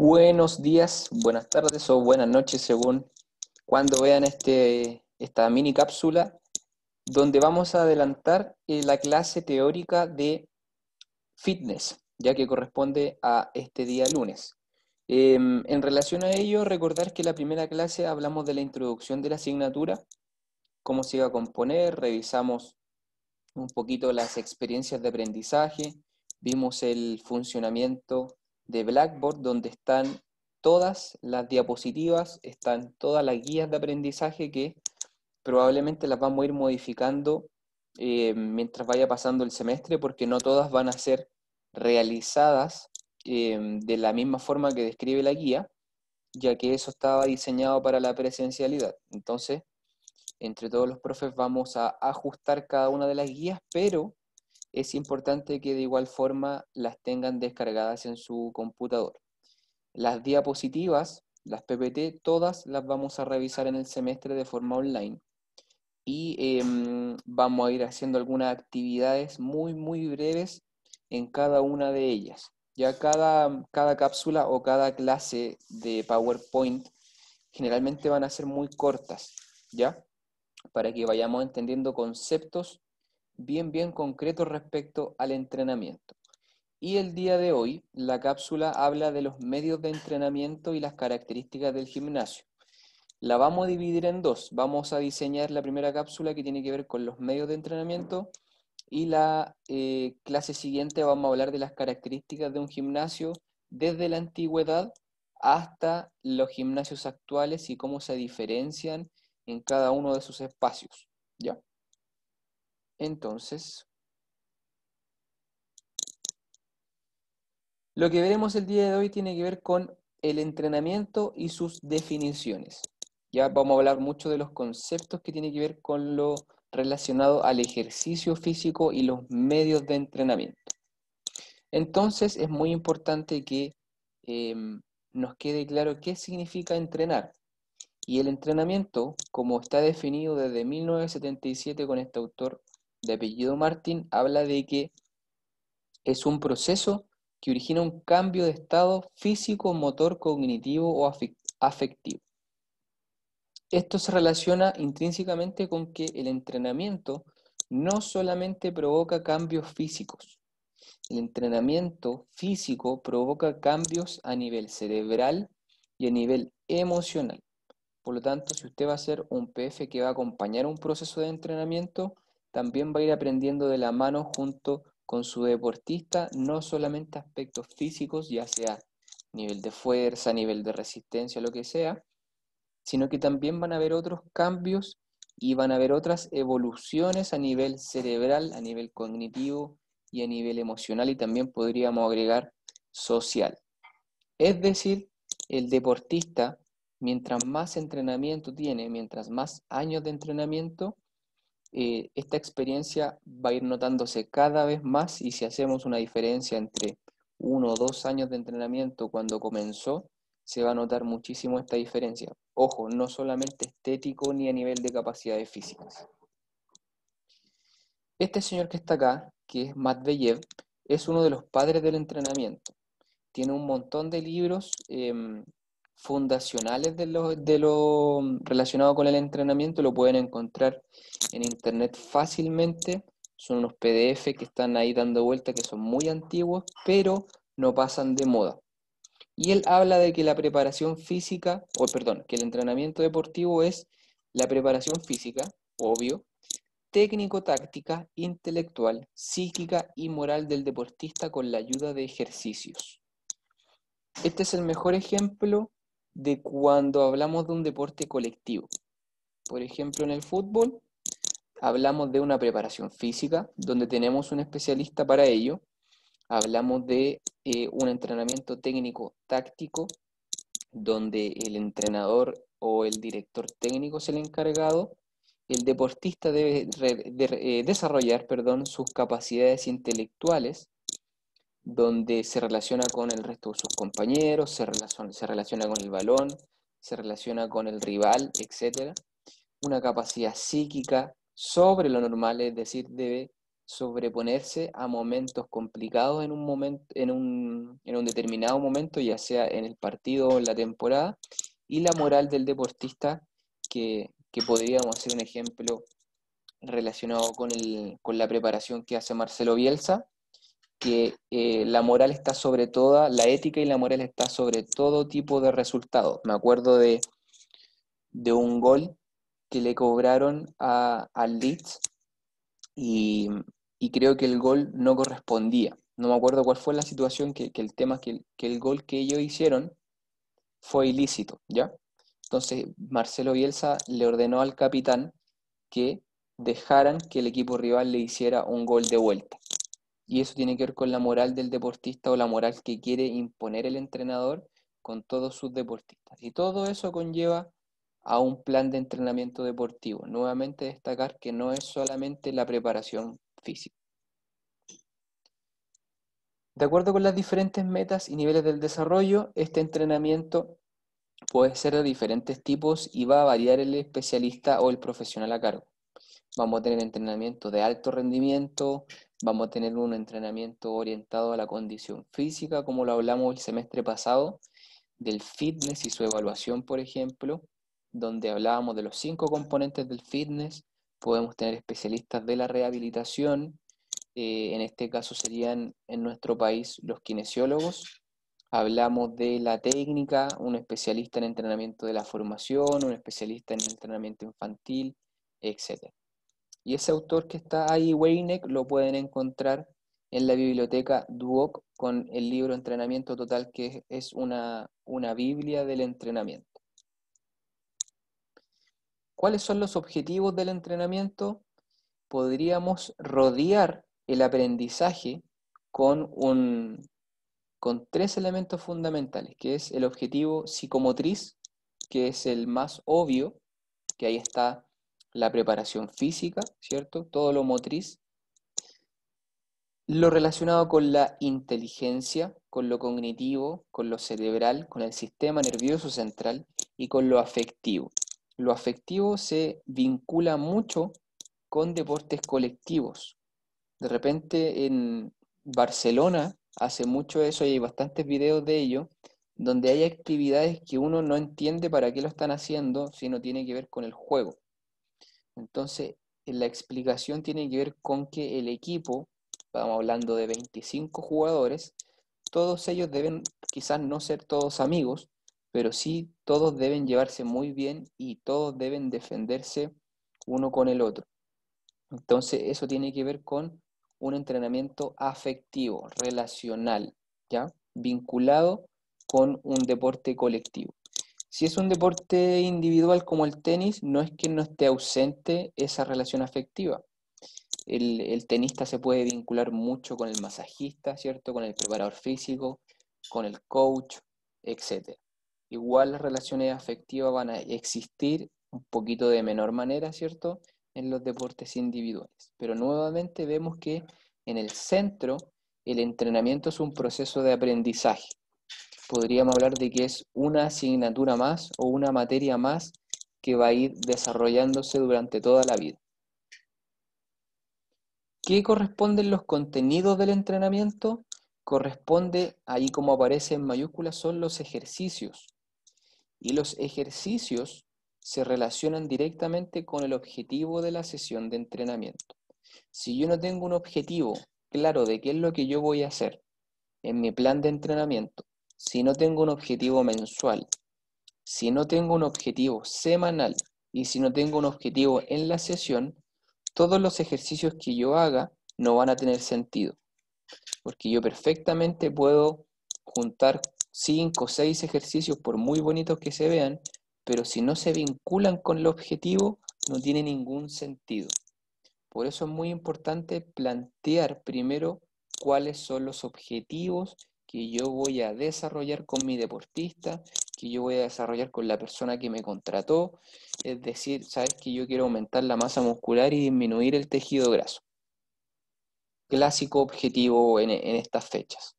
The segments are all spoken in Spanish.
Buenos días, buenas tardes o buenas noches según cuando vean esta mini cápsula donde vamos a adelantar la clase teórica de fitness, ya que corresponde a este día lunes. En relación a ello, recordar que en la primera clase hablamos de la introducción de la asignatura, cómo se iba a componer, revisamos un poquito las experiencias de aprendizaje, vimos el funcionamiento de Blackboard, donde están todas las diapositivas, están todas las guías de aprendizaje que probablemente las vamos a ir modificando mientras vaya pasando el semestre, porque no todas van a ser realizadas de la misma forma que describe la guía, ya que eso estaba diseñado para la presencialidad. Entonces, entre todos los profes vamos a ajustar cada una de las guías, pero es importante que de igual forma las tengan descargadas en su computador. Las diapositivas, las PPT, todas las vamos a revisar en el semestre de forma online y vamos a ir haciendo algunas actividades muy breves en cada una de ellas. Ya cada cápsula o cada clase de PowerPoint generalmente van a ser muy cortas, ¿ya? Para que vayamos entendiendo conceptos bien concretos respecto al entrenamiento. Y el día de hoy, la cápsula habla de los medios de entrenamiento y las características del gimnasio. La vamos a dividir en dos. Vamos a diseñar la primera cápsula que tiene que ver con los medios de entrenamiento y la clase siguiente vamos a hablar de las características de un gimnasio desde la antigüedad hasta los gimnasios actuales y cómo se diferencian en cada uno de sus espacios. ¿Ya? Entonces, lo que veremos el día de hoy tiene que ver con el entrenamiento y sus definiciones. Ya vamos a hablar mucho de los conceptos que tienen que ver con lo relacionado al ejercicio físico y los medios de entrenamiento. Entonces es muy importante que eh, nos quede claro qué significa entrenar. Y el entrenamiento, como está definido desde 1977 con este autor de apellido Martin, habla de que es un proceso que origina un cambio de estado físico, motor, cognitivo o afectivo. Esto se relaciona intrínsecamente con que el entrenamiento no solamente provoca cambios físicos, el entrenamiento físico provoca cambios a nivel cerebral y a nivel emocional. Por lo tanto, si usted va a hacer un PF que va a acompañar un proceso de entrenamiento, también va a ir aprendiendo de la mano junto con su deportista, no solamente aspectos físicos, ya sea nivel de fuerza, nivel de resistencia, lo que sea, sino que también van a haber otros cambios y van a haber otras evoluciones a nivel cerebral, a nivel cognitivo y a nivel emocional, y también podríamos agregar social. Es decir, el deportista, mientras más entrenamiento tiene, mientras más años de entrenamiento, esta experiencia va a ir notándose cada vez más, y si hacemos una diferencia entre 1 o 2 años de entrenamiento cuando comenzó, se va a notar muchísimo esta diferencia. Ojo, no solamente estético ni a nivel de capacidades físicas. Este señor que está acá, que es Matveyev, es uno de los padres del entrenamiento. Tiene un montón de libros fundacionales de lo relacionado con el entrenamiento, lo pueden encontrar en internet fácilmente. Son unos PDF que están ahí dando vuelta, que son muy antiguos, pero no pasan de moda. Y él habla de que la preparación física, o perdón, que el entrenamiento deportivo es la preparación física, obvio, técnico-táctica, intelectual, psíquica y moral del deportista con la ayuda de ejercicios. Este es el mejor ejemplo de cuando hablamos de un deporte colectivo. Por ejemplo, en el fútbol hablamos de una preparación física, donde tenemos un especialista para ello. Hablamos de un entrenamiento técnico táctico, donde el entrenador o el director técnico es el encargado. El deportista debe desarrollar, sus capacidades intelectuales, donde se relaciona con el resto de sus compañeros, se relaciona con el balón, se relaciona con el rival, etc. Una capacidad psíquica sobre lo normal, es decir, debe sobreponerse a momentos complicados en un determinado momento, ya sea en el partido o en la temporada, y la moral del deportista, que podríamos hacer un ejemplo relacionado con la preparación que hace Marcelo Bielsa, que la moral está sobre toda, la ética y la moral está sobre todo tipo de resultados. Me acuerdo de un gol que le cobraron al Leeds y, y creo que el gol no correspondía. No me acuerdo cuál fue la situación, que el tema es que el gol que ellos hicieron fue ilícito, ¿ya? Entonces Marcelo Bielsa le ordenó al capitán que dejaran que el equipo rival le hiciera un gol de vuelta. Y eso tiene que ver con la moral del deportista o la moral que quiere imponer el entrenador con todos sus deportistas. Y todo eso conlleva a un plan de entrenamiento deportivo. Nuevamente destacar que no es solamente la preparación física. De acuerdo con las diferentes metas y niveles del desarrollo, este entrenamiento puede ser de diferentes tipos y va a variar el especialista o el profesional a cargo. Vamos a tener entrenamiento de alto rendimiento, vamos a tener un entrenamiento orientado a la condición física, como lo hablamos el semestre pasado, del fitness y su evaluación, por ejemplo, donde hablábamos de los 5 componentes del fitness. Podemos tener especialistas de la rehabilitación, en este caso serían en nuestro país los kinesiólogos. Hablamos de la técnica, un especialista en entrenamiento de la formación, un especialista en entrenamiento infantil, etc. Y ese autor que está ahí, Weineck, lo pueden encontrar en la biblioteca Duoc con el libro Entrenamiento Total, que es una Biblia del entrenamiento. ¿Cuáles son los objetivos del entrenamiento? Podríamos rodear el aprendizaje con, con 3 elementos fundamentales, que es el objetivo psicomotriz, que es el más obvio, que ahí está la preparación física, ¿cierto? Todo lo motriz. Lo relacionado con la inteligencia, con lo cognitivo, con lo cerebral, con el sistema nervioso central y con lo afectivo. Lo afectivo se vincula mucho con deportes colectivos. De repente en Barcelona hace mucho eso y hay bastantes videos de ello, donde hay actividades que uno no entiende para qué lo están haciendo, si no tiene que ver con el juego. Entonces, la explicación tiene que ver con que el equipo, estamos hablando de 25 jugadores, todos ellos deben, quizás no ser todos amigos, pero sí todos deben llevarse muy bien y todos deben defenderse uno con el otro. Entonces, eso tiene que ver con un entrenamiento afectivo, relacional, ¿ya? Vinculado con un deporte colectivo. Si es un deporte individual como el tenis, no es que no esté ausente esa relación afectiva. El tenista se puede vincular mucho con el masajista, ¿cierto? Con el preparador físico, con el coach, etc. Igual las relaciones afectivas van a existir un poquito de menor manera, ¿cierto? En los deportes individuales. Pero nuevamente vemos que en el centro el entrenamiento es un proceso de aprendizaje. Podríamos hablar de que es una asignatura más o una materia más que va a ir desarrollándose durante toda la vida. ¿Qué corresponden los contenidos del entrenamiento? Corresponde, ahí como aparece en mayúsculas, son los ejercicios. Y los ejercicios se relacionan directamente con el objetivo de la sesión de entrenamiento. Si yo no tengo un objetivo claro de qué es lo que yo voy a hacer en mi plan de entrenamiento, si no tengo un objetivo mensual, si no tengo un objetivo semanal y si no tengo un objetivo en la sesión, todos los ejercicios que yo haga no van a tener sentido, porque yo perfectamente puedo juntar 5 o 6 ejercicios por muy bonitos que se vean, pero si no se vinculan con el objetivo, no tiene ningún sentido. Por eso es muy importante plantear primero cuáles son los objetivos que yo voy a desarrollar con mi deportista, que yo voy a desarrollar con la persona que me contrató. Es decir, sabes que yo quiero aumentar la masa muscular y disminuir el tejido graso. Clásico objetivo en estas fechas.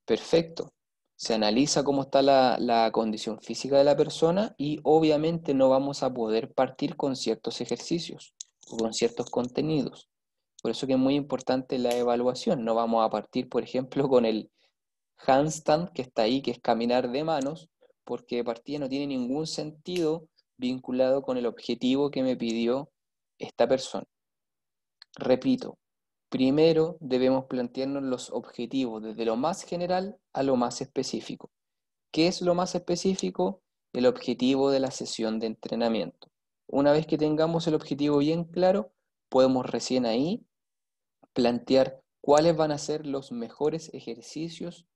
Perfecto. Se analiza cómo está la condición física de la persona y obviamente no vamos a poder partir con ciertos ejercicios o con ciertos contenidos. Por eso que es muy importante la evaluación. No vamos a partir, por ejemplo, con el handstand que está ahí, que es caminar de manos, porque de partida no tiene ningún sentido vinculado con el objetivo que me pidió esta persona. Repito, primero debemos plantearnos los objetivos desde lo más general a lo más específico. ¿Qué es lo más específico? El objetivo de la sesión de entrenamiento. Una vez que tengamos el objetivo bien claro, podemos recién ahí plantear cuáles van a ser los mejores ejercicios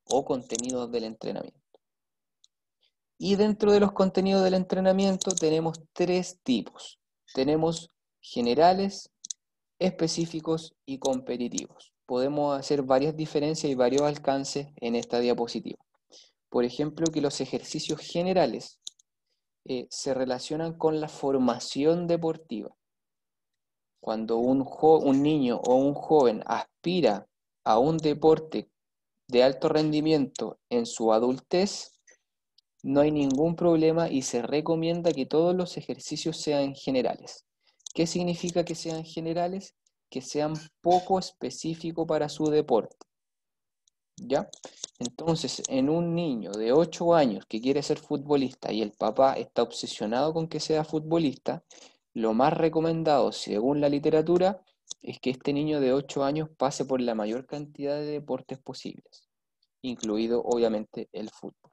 o contenidos del entrenamiento. Y dentro de los contenidos del entrenamiento tenemos tres tipos. Tenemos generales, específicos y competitivos. Podemos hacer varias diferencias y varios alcances en esta diapositiva. Por ejemplo, que los ejercicios generales se relacionan con la formación deportiva. Cuando un niño o un joven aspira a un deporte de alto rendimiento en su adultez, no hay ningún problema y se recomienda que todos los ejercicios sean generales. ¿Qué significa que sean generales? Que sean poco específicos para su deporte. ¿Ya? Entonces, en un niño de 8 años que quiere ser futbolista y el papá está obsesionado con que sea futbolista, lo más recomendado, según la literatura, es que este niño de 8 años pase por la mayor cantidad de deportes posibles, incluido obviamente el fútbol.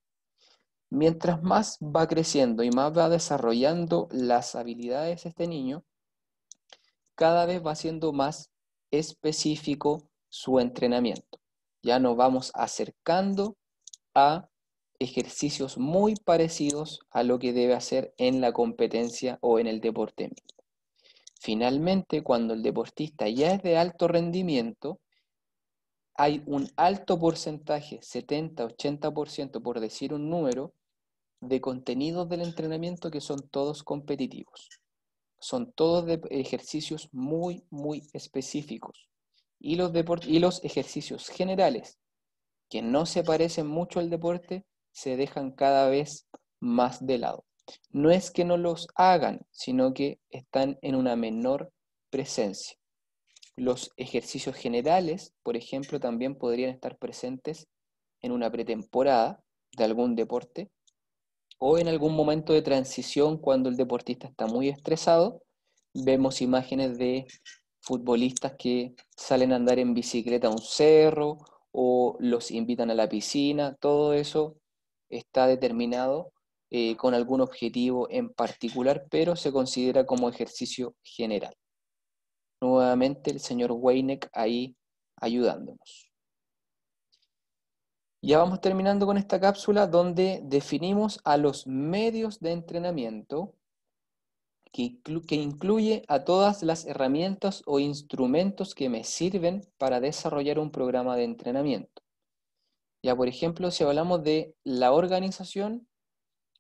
Mientras más va creciendo y más va desarrollando las habilidades este niño, cada vez va siendo más específico su entrenamiento. Ya nos vamos acercando a ejercicios muy parecidos a lo que debe hacer en la competencia o en el deporte mismo. Finalmente, cuando el deportista ya es de alto rendimiento, hay un alto porcentaje, 70-80% por decir un número, de contenidos del entrenamiento que son todos competitivos. Son todos de ejercicios muy, muy específicos. Y los ejercicios generales, que no se parecen mucho al deporte, se dejan cada vez más de lado. No es que no los hagan, sino que están en una menor presencia. Los ejercicios generales, por ejemplo, también podrían estar presentes en una pretemporada de algún deporte o en algún momento de transición cuando el deportista está muy estresado. Vemos imágenes de futbolistas que salen a andar en bicicleta a un cerro o los invitan a la piscina. Todo eso está determinado con algún objetivo en particular, pero se considera como ejercicio general. Nuevamente el señor Weineck ahí ayudándonos. Ya vamos terminando con esta cápsula donde definimos a los medios de entrenamiento que incluye a todas las herramientas o instrumentos que me sirven para desarrollar un programa de entrenamiento. Ya, por ejemplo, si hablamos de la organización,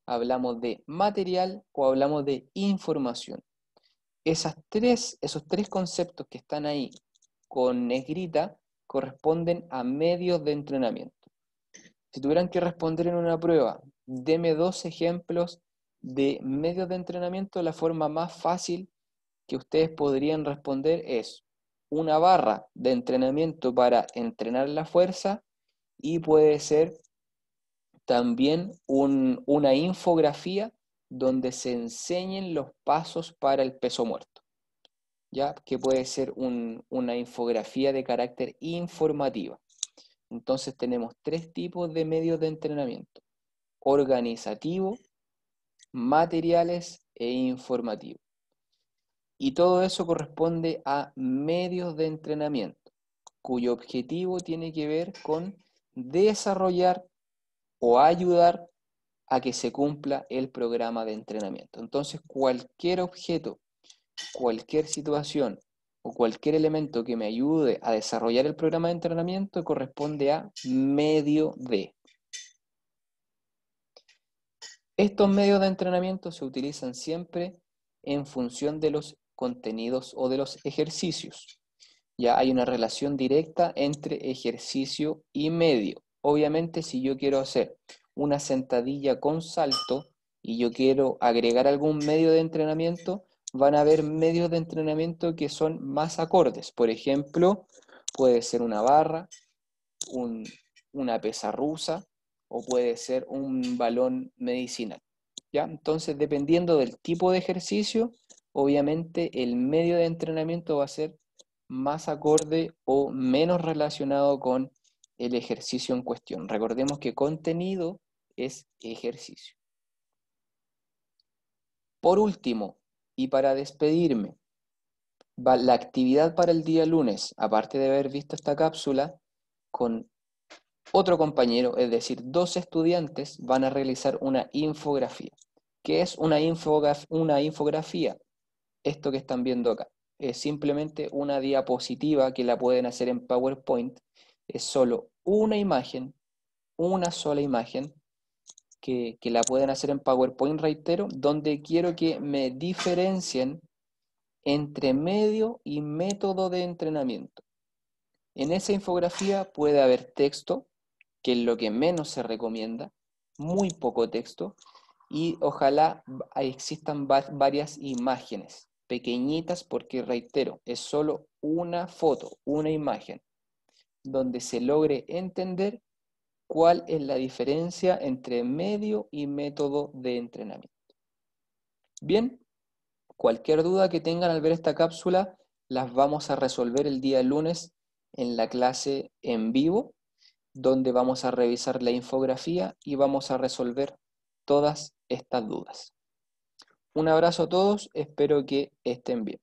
hablamos de material o hablamos de información. Esos tres conceptos que están ahí con negrita corresponden a medios de entrenamiento. Si tuvieran que responder en una prueba, deme 2 ejemplos de medios de entrenamiento, la forma más fácil que ustedes podrían responder es una barra de entrenamiento para entrenar la fuerza y puede ser también una infografía donde se enseñen los pasos para el peso muerto, ¿ya? Que puede ser una infografía de carácter informativa. Entonces tenemos 3 tipos de medios de entrenamiento: organizativo, materiales e informativo. Y todo eso corresponde a medios de entrenamiento, cuyo objetivo tiene que ver con desarrollar o ayudar a que se cumpla el programa de entrenamiento. Entonces, cualquier objeto, cualquier situación o cualquier elemento que me ayude a desarrollar el programa de entrenamiento corresponde a medio de. Estos medios de entrenamiento se utilizan siempre en función de los contenidos o de los ejercicios. Ya hay una relación directa entre ejercicio y medio. Obviamente, si yo quiero hacer una sentadilla con salto y yo quiero agregar algún medio de entrenamiento, van a haber medios de entrenamiento que son más acordes. Por ejemplo, puede ser una barra, una pesa rusa o puede ser un balón medicinal. ¿Ya? Entonces, dependiendo del tipo de ejercicio, obviamente el medio de entrenamiento va a ser más acorde o menos relacionado con el ejercicio en cuestión. Recordemos que contenido es ejercicio. Por último, y para despedirme, la actividad para el día lunes, aparte de haber visto esta cápsula, con otro compañero, es decir, dos estudiantes, van a realizar una infografía. ¿Qué es una infografía? Esto que están viendo acá. Es simplemente una diapositiva que la pueden hacer en PowerPoint. Es solo una sola imagen, que la pueden hacer en PowerPoint, reitero, donde quiero que me diferencien entre medio y método de entrenamiento. En esa infografía puede haber texto, que es lo que menos se recomienda, muy poco texto, y ojalá existan varias imágenes, pequeñitas, porque reitero, es solo una foto, una imagen, donde se logre entender cuál es la diferencia entre medio y método de entrenamiento. Bien, cualquier duda que tengan al ver esta cápsula, las vamos a resolver el día lunes en la clase en vivo, donde vamos a revisar la infografía y vamos a resolver todas estas dudas. Un abrazo a todos, espero que estén bien.